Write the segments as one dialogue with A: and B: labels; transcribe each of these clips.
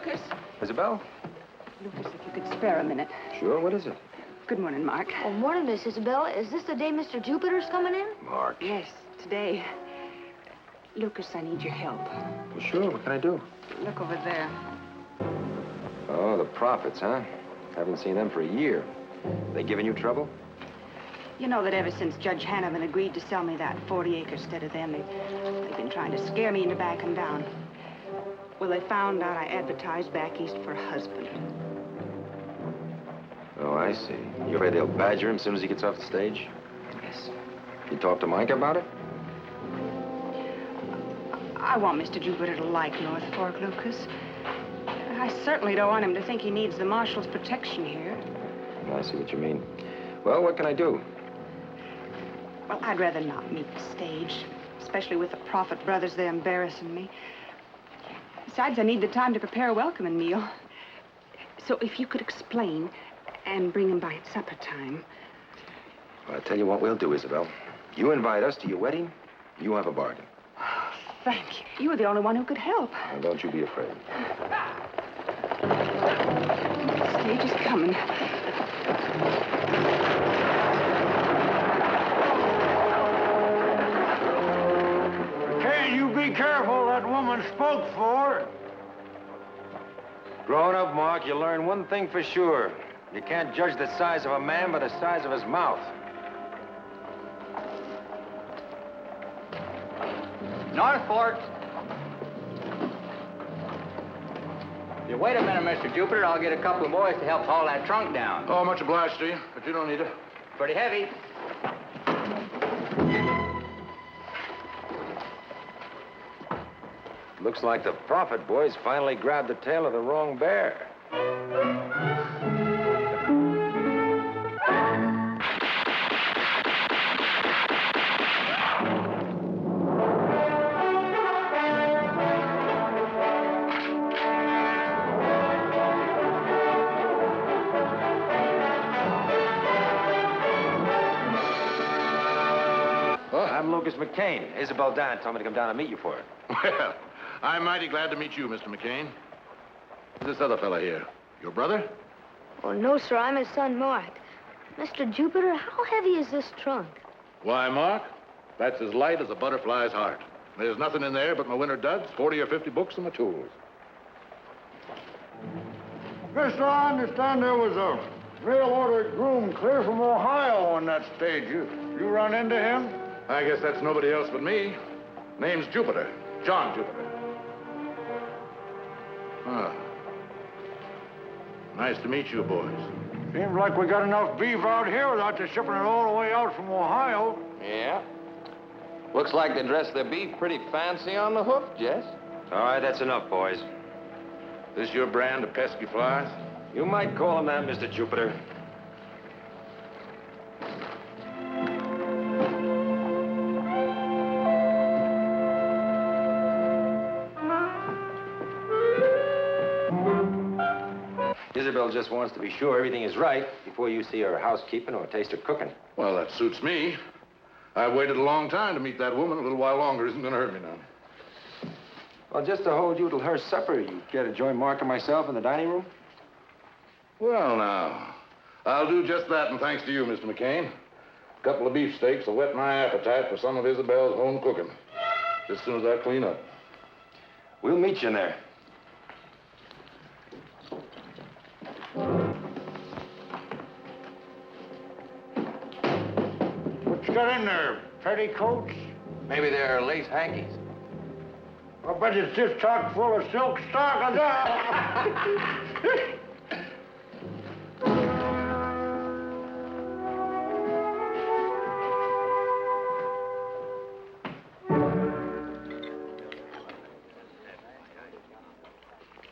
A: Lucas.
B: Isabel?
A: Lucas, if you could spare a minute.
B: Sure, what is it?
A: Good morning, Mark.
C: Oh, morning, Miss Isabel. Is this the day Mr. Jupiter's coming in?
B: Mark.
A: Yes, today. Lucas, I need your help.
B: Well, sure, what can I do?
A: Look over there.
B: Oh, the prophets, huh? Haven't seen them for a year. They giving you trouble?
A: You know that ever since Judge Hanneman agreed to sell me that 40 acres instead of them, they've been trying to scare me into backing down. Well, they found out I advertised back east for a husband.
B: Oh, I see. You afraid they'll badger him as soon as he gets off the stage?
A: Yes.
B: You talked to Mike about it?
A: I want Mr. Jupiter to like North Fork, Lucas. I certainly don't want him to think he needs the marshal's protection here.
B: I see what you mean. Well, what can I do?
A: Well, I'd rather not meet the stage, especially with the Prophet brothers. They're embarrassing me. Besides, I need the time to prepare a welcoming meal. So if you could explain and bring him by at supper time.
B: Well, I'll tell you what we'll do, Isabel. You invite us to your wedding, you have a bargain.
A: Thank you. You were the only one who could help.
B: Now, don't you be afraid.
A: The stage is coming.
D: Hey, you be careful. That woman spoke for.
B: Growing up, Mark, you learn one thing for sure. You can't judge the size of a man by the size of his mouth.
E: North Fork. You wait a minute, Mr. Jupiter. I'll get a couple of boys to help haul that trunk down.
D: Oh, much obliged to you, but you don't need it.
E: Pretty heavy.
B: Looks like the Prophet boys finally grabbed the tail of the wrong bear. I'm Lucas McCain. Isabel Dan told me to come down and meet you for it.
D: Well, I'm mighty glad to meet you, Mr. McCain. This other fella here, your brother?
C: Oh, no, sir. I'm his son, Mark. Mr. Jupiter, how heavy is this trunk?
D: Why, Mark, that's as light as a butterfly's heart. There's nothing in there but my winter duds, 40 or 50 books, and my tools.
F: Mister, I understand there was a mail-order groom clear from Ohio on that stage. You run into him?
D: I guess that's nobody else but me. Name's Jupiter. John Jupiter. Ah. Nice to meet you, boys.
F: Seems like we got enough beef out here without you shipping it all the way out from Ohio.
G: Yeah. Looks like they dress their beef pretty fancy on the hoof, Jess.
B: All right, that's enough, boys.
D: This your brand of pesky flies?
B: You might call him that, Mr. Jupiter. Isabel just wants to be sure everything is right before you see her housekeeping or taste her cooking.
D: Well, that suits me. I've waited a long time to meet that woman. A little while longer isn't going to hurt me now.
B: Well, just to hold you till her supper, you care to join Mark and myself in the dining room?
D: Well, now, I'll do just that, and thanks to you, Mr. McCain. A couple of beefsteaks will whet my appetite for some of Isabel's home cooking. As soon as I clean up.
B: We'll meet you in there.
F: What you got in there? Petticoats?
G: Maybe they're lace hankies.
F: I bet it's just chock full of silk stockings.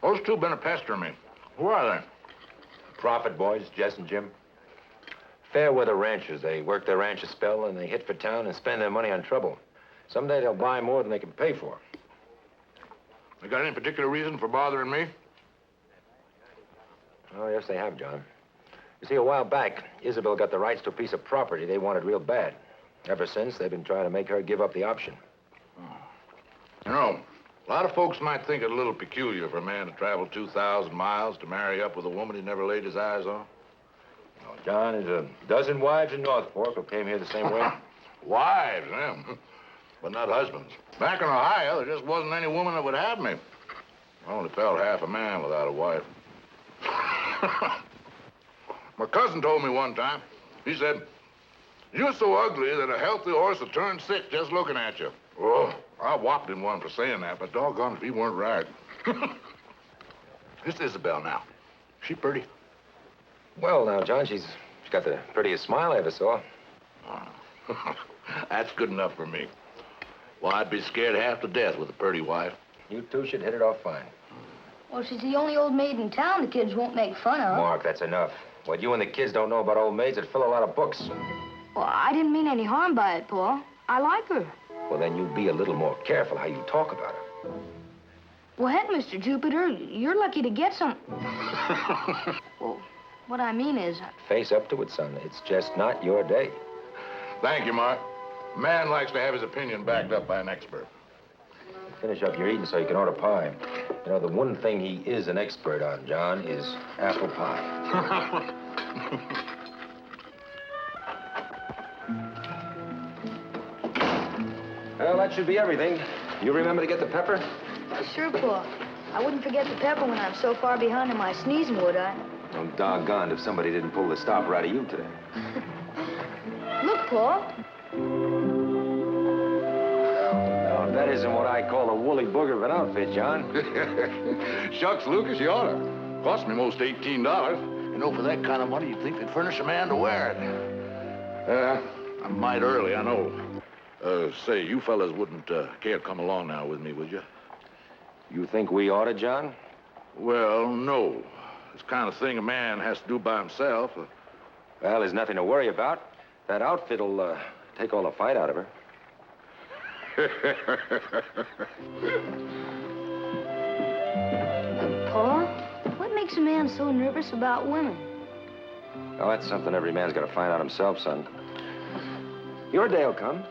D: Those two been a pestering me. Who are they?
B: Prophet boys, Jess and Jim. Fair weather ranchers. They work their ranch a spell and they hit for town and spend their money on trouble. Someday they'll buy more than they can pay for.
D: They got any particular reason for bothering me?
B: Oh, yes, they have, John. You see, a while back, Isabel got the rights to a piece of property they wanted real bad. Ever since, they've been trying to make her give up the option.
D: You know, A lot of folks might think it a little peculiar for a man to travel 2,000 miles to marry up with a woman he never laid his eyes on.
B: Oh, John, there's a dozen wives in North Fork who came here the same way.
D: Wives, but not husbands. Back in Ohio, there just wasn't any woman that would have me. I only felt half a man without a wife. My cousin told me one time, he said, "You're so ugly that a healthy horse will turn sick just looking at you." Oh, I whopped him one for saying that, but doggone if he weren't right. This Isabel now. She pretty?
B: Well, now, John, she's got the prettiest smile I ever saw.
D: That's good enough for me. Well, I'd be scared half to death with a pretty wife.
B: You two should hit it off fine.
C: Well, she's the only old maid in town the kids won't make fun of.
B: Mark, that's enough. What you and the kids don't know about old maids would fill a lot of books.
C: Well, I didn't mean any harm by it, Paul. I like her.
B: Well, then you'd be a little more careful how you talk about her.
C: Well, heck, Mr. Jupiter, you're lucky to get some... Well, what I mean is...
B: Face up to it, son. It's just not your day.
D: Thank you, Mark. A man likes to have his opinion backed up by an expert.
B: Finish up your eating so you can order pie. You know, the one thing he is an expert on, John, is apple pie. Well, that should be everything. You remember to get the pepper?
C: Sure, Paul. I wouldn't forget the pepper when I'm so far behind in my sneezing, would I?
B: I'm doggone if somebody didn't pull the stopper out of you today.
C: Look, Paul.
B: Now, that isn't what I call a woolly booger of an outfit, John.
D: Shucks, Lucas, you oughta. Cost me most $18. You know, for that kind of money, you'd think they'd furnish a man to wear it. I'm mighty early, I know. Say, you fellas wouldn't care to come along now with me, would you?
B: You think we ought to, John?
D: Well, no. It's the kind of thing a man has to do by himself.
B: Well, there's nothing to worry about. That outfit'll take all the fight out of her.
C: Paul, what makes a man so nervous about women?
B: Oh, that's something every man's got to find out himself, son. Your day'll come.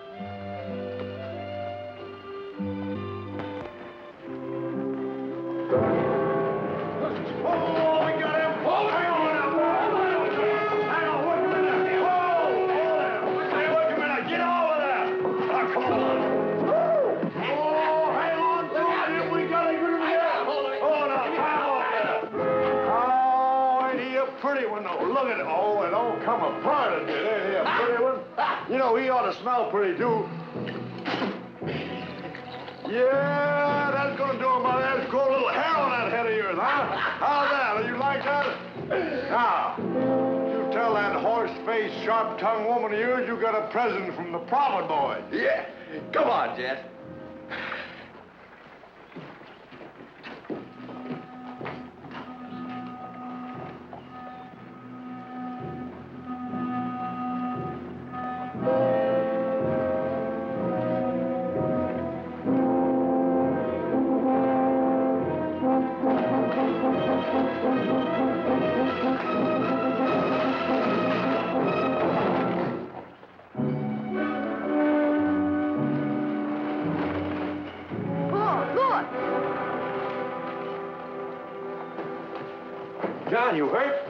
F: Look at it. Oh, it all come apart a bit, ain't he? A pretty one. You know, he ought to smell pretty, too. Yeah, that's gonna do him, my ass. Grow a little hair on that head of yours, huh? How's that? You like that? Now, you tell that horse-faced, sharp-tongued woman of yours you got a present from the Prophet boy.
E: Yeah. Come on, Jess.
B: John, you hurt?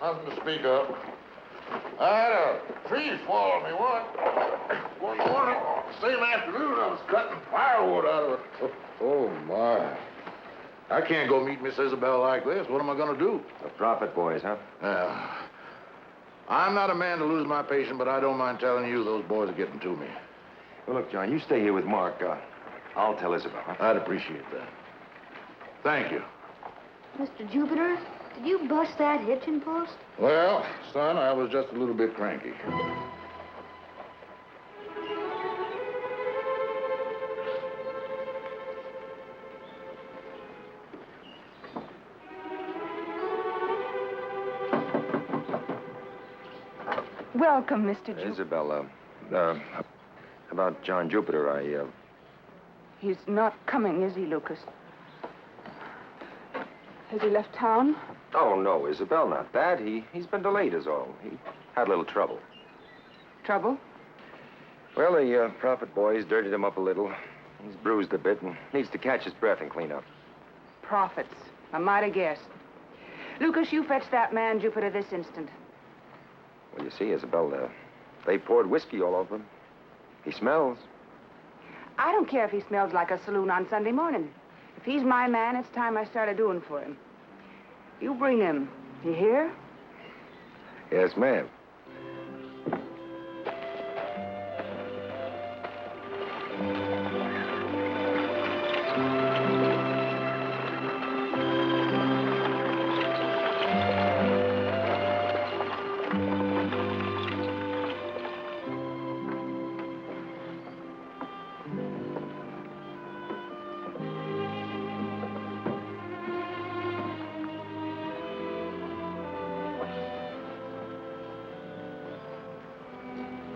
D: Nothing to speak of. I had a tree fall on me one morning. Same afternoon, I was cutting firewood out of it. Oh, my. I can't go meet Miss Isabel like this. What am I going to do?
B: The Prophet boys, huh?
D: I'm not a man to lose my patience, but I don't mind telling you those boys are getting to me.
B: Well, look, John, you stay here with Mark. I'll tell Isabel. Huh?
D: I'd appreciate that. Thank you.
C: Mr. Jupiter, did you bust that hitching post?
D: Well, son, I was just a little bit cranky.
A: Welcome, Mr. Jupiter.
B: Isabel, about John Jupiter,
A: He's not coming, is he, Lucas? Has he left town?
B: Oh, no, Isabel, not that. He's been delayed is all. He had a little trouble.
A: Trouble?
B: Well, the Prophet boys dirtied him up a little. He's bruised a bit and needs to catch his breath and clean up.
A: Profits. I might have guessed. Lucas, you fetch that man Jupiter this instant.
B: Well, you see, Isabel, they poured whiskey all over him. He smells.
A: I don't care if he smells like a saloon on Sunday morning. If he's my man, it's time I started doing for him. You bring him. You hear?
B: Yes, ma'am.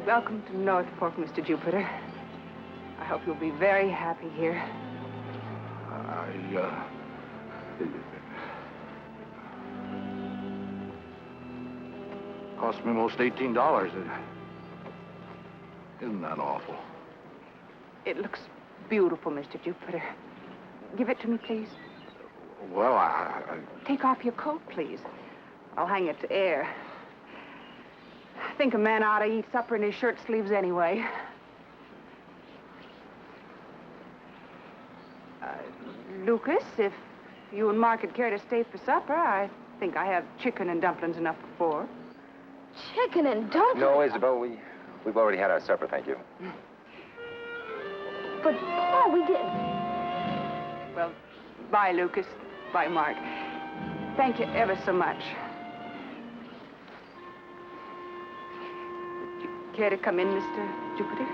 A: Welcome to North Fork, Mr. Jupiter. I hope you'll be very happy here.
F: Cost me almost $18. Isn't that awful?
A: It looks beautiful, Mr. Jupiter. Give it to me, please.
F: Well,
A: Take off your coat, please. I'll hang it to air. I think a man ought to eat supper in his shirt sleeves anyway. Lucas, if you and Mark would care to stay for supper, I think I have chicken and dumplings enough for 4.
C: Chicken and dumplings?
B: No, Isabel, we've already had our supper, thank you.
C: But, oh, we didn't.
A: Well, bye, Lucas. Bye, Mark. Thank you ever so much. Would you care to come in, Mr. Jupiter?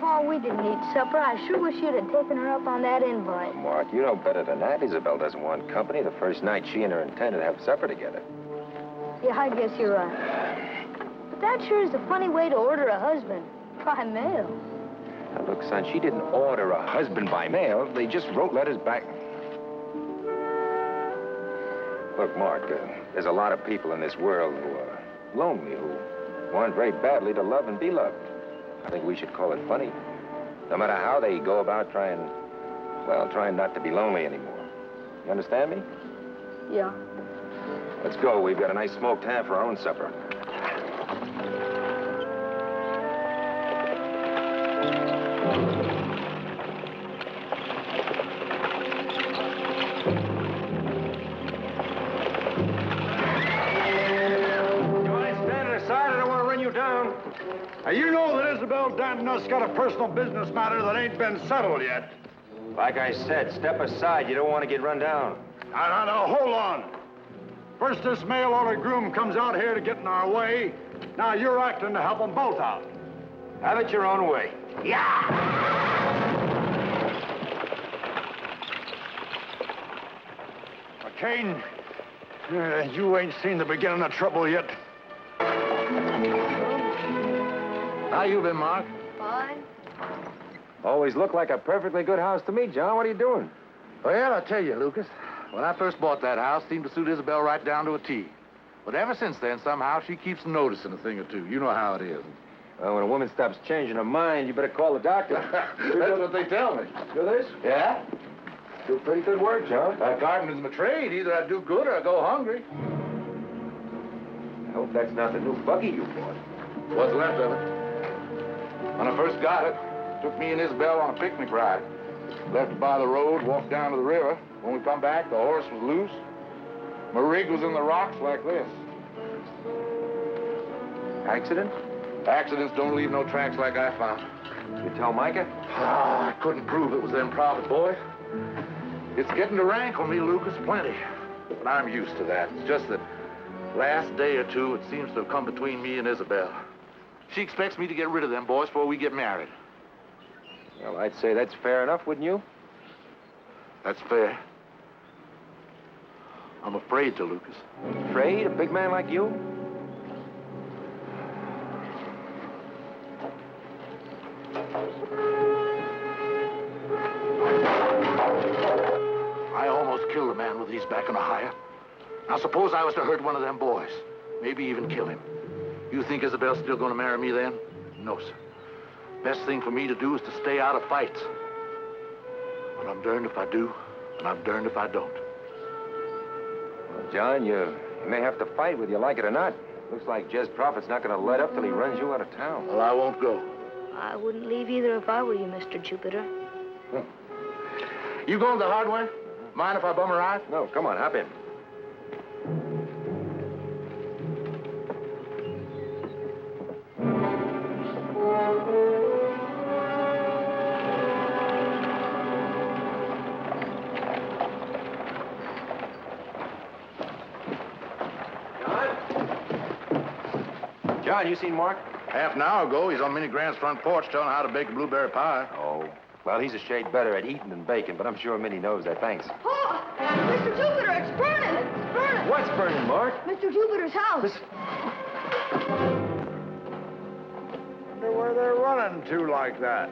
C: Paul, we didn't eat supper. I sure wish you'd have taken her up on that invite.
B: Mark, you know better than that. Isabel doesn't want company the first night she and her intended to have supper together.
C: Yeah, I guess you're right. But that sure is a funny way to order a husband. By mail.
B: Now, look, son, she didn't order a husband by mail. They just wrote letters back. Look, Mark, there's a lot of people in this world who are lonely, who want very badly to love and be loved. I think we should call it funny. No matter how they go about trying not to be lonely anymore. You understand me?
C: Yeah.
B: Let's go. We've got a nice smoked ham for our own supper.
F: Now, you know that Isabel Danton's got a personal business matter that ain't been settled yet.
B: Like I said, step aside. You don't want to get run down.
F: Now, hold on. First, this mail-order groom comes out here to get in our way. Now, you're acting to help them both out.
B: Have it your own way.
F: Kane, you ain't seen the beginning of trouble yet.
E: How you been, Mark?
C: Fine.
B: Always looked like a perfectly good house to me, John. What are you doing?
H: Well, I'll tell you, Lucas. When I first bought that house, it seemed to suit Isabel right down to a T. But ever since then, somehow, she keeps noticing a thing or two. You know how it is.
B: Well, when a woman stops changing her mind, you better call the doctor.
H: That's what they tell me.
B: Do this?
H: Yeah?
B: Do pretty good work, John.
H: Gardening's my trade. Either I do good or I go hungry.
B: I hope that's not the new buggy you bought.
H: What's left of it? When I first got it, took me and Isabel on a picnic ride. Left it by the road, walked down to the river. When we come back, the horse was loose. My rig was in the rocks like this.
B: Accident?
H: Accidents don't leave no tracks like I found.
B: You tell Micah?
H: I couldn't prove it was them Prophet boys. It's getting to rankle me, Lucas, plenty. But I'm used to that. It's just that last day or two, it seems to have come between me and Isabel. She expects me to get rid of them boys before we get married.
B: Well, I'd say that's fair enough, wouldn't you?
H: That's fair. I'm afraid to, Lucas.
B: Afraid? A big man like you?
H: gonna hire. Now, suppose I was to hurt one of them boys, maybe even kill him. You think Isabel's still gonna marry me then? No, sir. Best thing for me to do is to stay out of fights. But I'm darned if I do, and I'm darned if I don't.
B: Well, John, you may have to fight whether you like it or not. Looks like Jez Prophet's not going to let up till he runs you out of town.
H: Well, I won't go.
C: I wouldn't leave either if I were you, Mr. Jupiter.
H: You going the hard way? Mind if I bum a ride?
B: No, come on, hop in. John, you seen Mark?
H: Half an hour ago, he's on Minnie Grant's front porch telling how to bake a blueberry pie.
B: Oh, well, he's a shade better at eating than baking, but I'm sure Minnie knows that. Thanks.
C: Oh, Mr. Jupiter, it's burning! It's burning!
B: What's burning, Mark?
C: Mr. Jupiter's house.
F: Wonder where they're running to like that.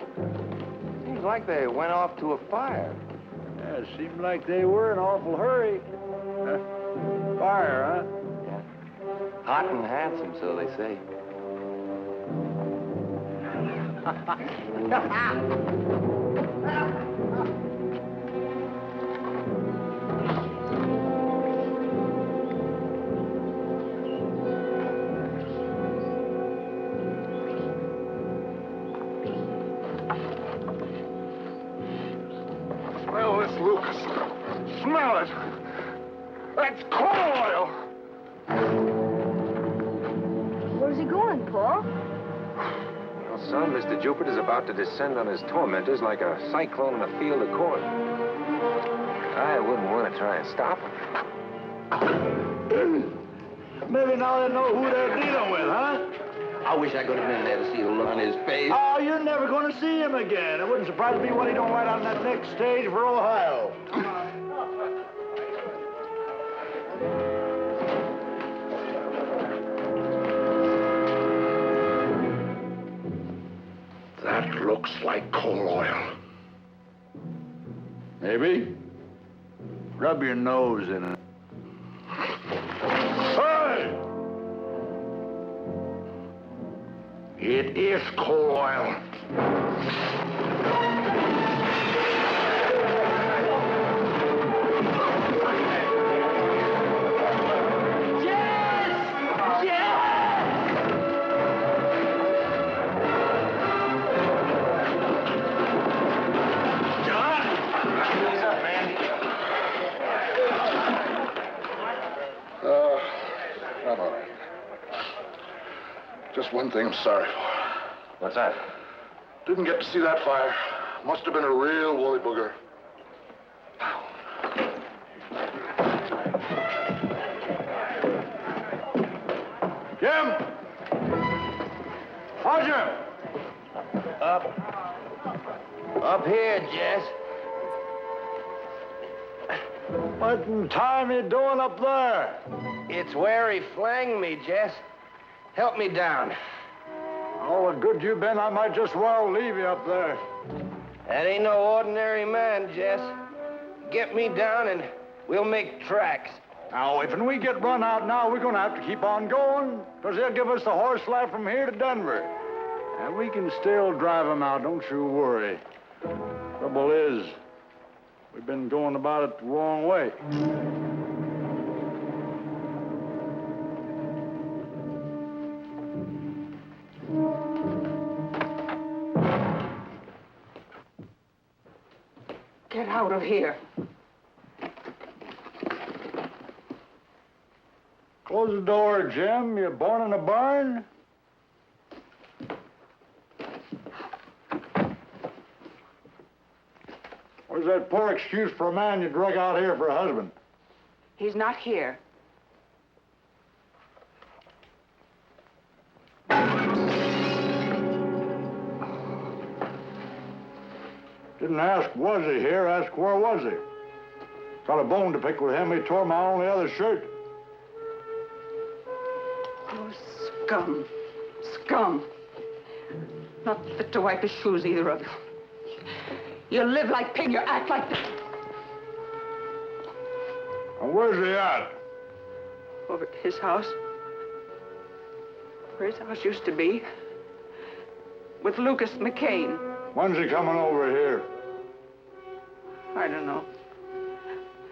B: Seems like they went off to a fire.
F: Yeah, it seemed like they were in an awful hurry. Fire, huh?
B: Hot and handsome, so they say.
F: Smell this, Lucas. Smell it. That's coal oil.
C: Where's he going, Paul?
B: Well, son, Mr. Jupiter's about to descend on his tormentors like a cyclone in a field of corn. I wouldn't want to try and stop him.
F: Maybe now they know who they're dealing with, huh?
G: I wish I could have been there to see the look on his face.
F: Oh, you're never going to see him again. It wouldn't surprise me when he don't ride on that next stage for Ohio.
H: That looks like coal oil.
F: Maybe. Rub your nose in it. Hey!
H: It is coal oil. I'm all right. Just one thing I'm sorry for.
B: What's that?
H: Didn't get to see that fire. Must have been a real woolly booger.
F: Jim! Oh, Jim!
G: Up here, Jess.
F: What in time you doing up there?
G: It's where he flanged me, Jess. Help me down.
F: Oh, what good you been, I might just well leave you up there.
G: That ain't no ordinary man, Jess. Get me down and we'll make tracks.
F: Now, if we get run out now, we're gonna have to keep on going, because they'll give us the horse life from here to Denver. And we can still drive them out, don't you worry. Trouble is, we've been going about it the wrong way.
A: Get out of here.
F: Close the door, Jim. You born in a barn? Where's that poor excuse for a man you drug out here for a husband?
A: He's not here.
F: Didn't ask, was he here? Ask, where was he? Got a bone to pick with him. He tore my only other shirt.
A: Oh, scum. Scum. Not fit to wipe his shoes, either of you. You live like pig, you act like...
F: Well, where's he at?
A: Over at his house. Where his house used to be. With Lucas McCain.
F: When's he coming over here?
A: I don't know.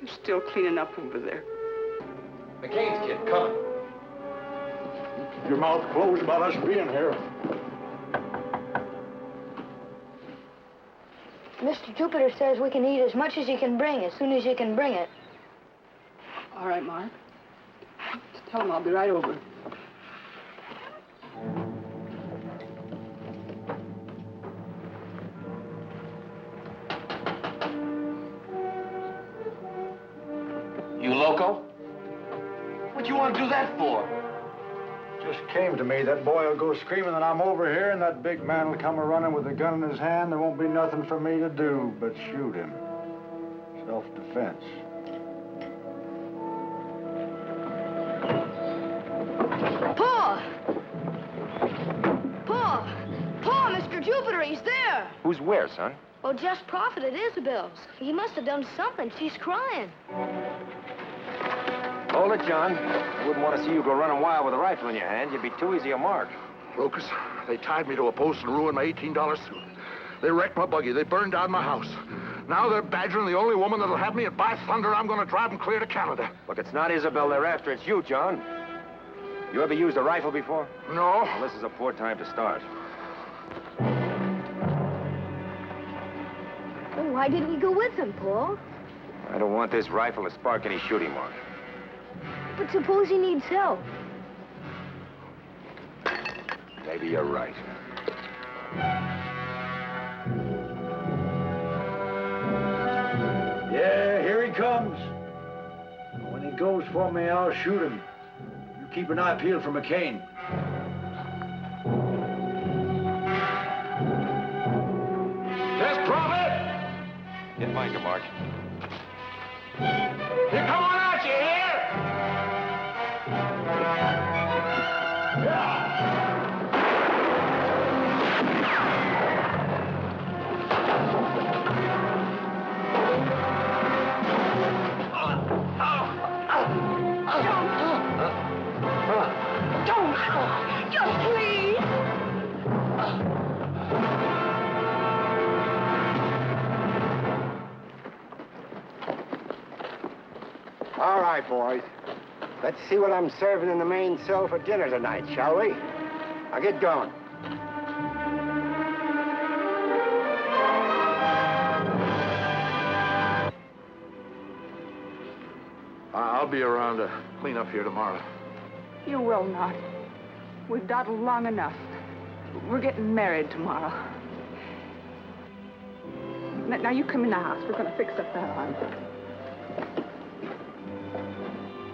A: I'm still cleaning up over there.
B: McCain's kid, coming.
F: Keep your mouth closed about us being here.
C: Mr. Jupiter says we can eat as much as you can bring, as soon as you can bring it.
A: All right, Mark. Just tell him I'll be right over.
G: You loco? What you want to do that for?
F: Just came to me. That boy will go screaming that I'm over here, and that big man will come a-running with a gun in his hand. There won't be nothing for me to do but shoot him. Self-defense.
C: Paul! Paul! Paul, Mr. Jupiter, he's there!
B: Who's where, son?
C: Well, Jess Prophet at Isabel's. He must have done something. She's crying.
B: Hold it, John. I wouldn't want to see you go running wild with a rifle in your hand. You'd be too easy a mark.
H: Lucas, they tied me to a post and ruined my $18 suit. They wrecked my buggy. They burned down my house. Now they're badgering the only woman that'll have me, and by thunder, I'm going to drive them clear to Canada.
B: Look, it's not Isabel they're after. It's you, John. You ever used a rifle before?
H: No.
B: Well, this is a poor time to start.
C: Well, why didn't you go with him, Paul?
B: I don't want this rifle to spark any shooting, Mark.
C: But suppose he needs help.
B: Maybe you're right.
F: Yeah, here he comes. When he goes for me, I'll shoot him. You keep an eye peeled for McCain.
D: Yes, Prophet!
B: Get Micah, Mark.
D: Here, come on out, you hear?
G: All right, boys. Let's see what I'm serving in the main cell for dinner tonight, shall we? Now get going.
H: I'll be around to clean up here tomorrow.
A: You will not. We've dawdled long enough. We're getting married tomorrow. Now you come in the house. We're going to fix up that arm.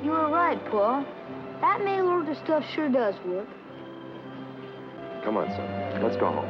C: You were right, Paul. That mail order stuff sure does work.
B: Come on, son. Let's go home.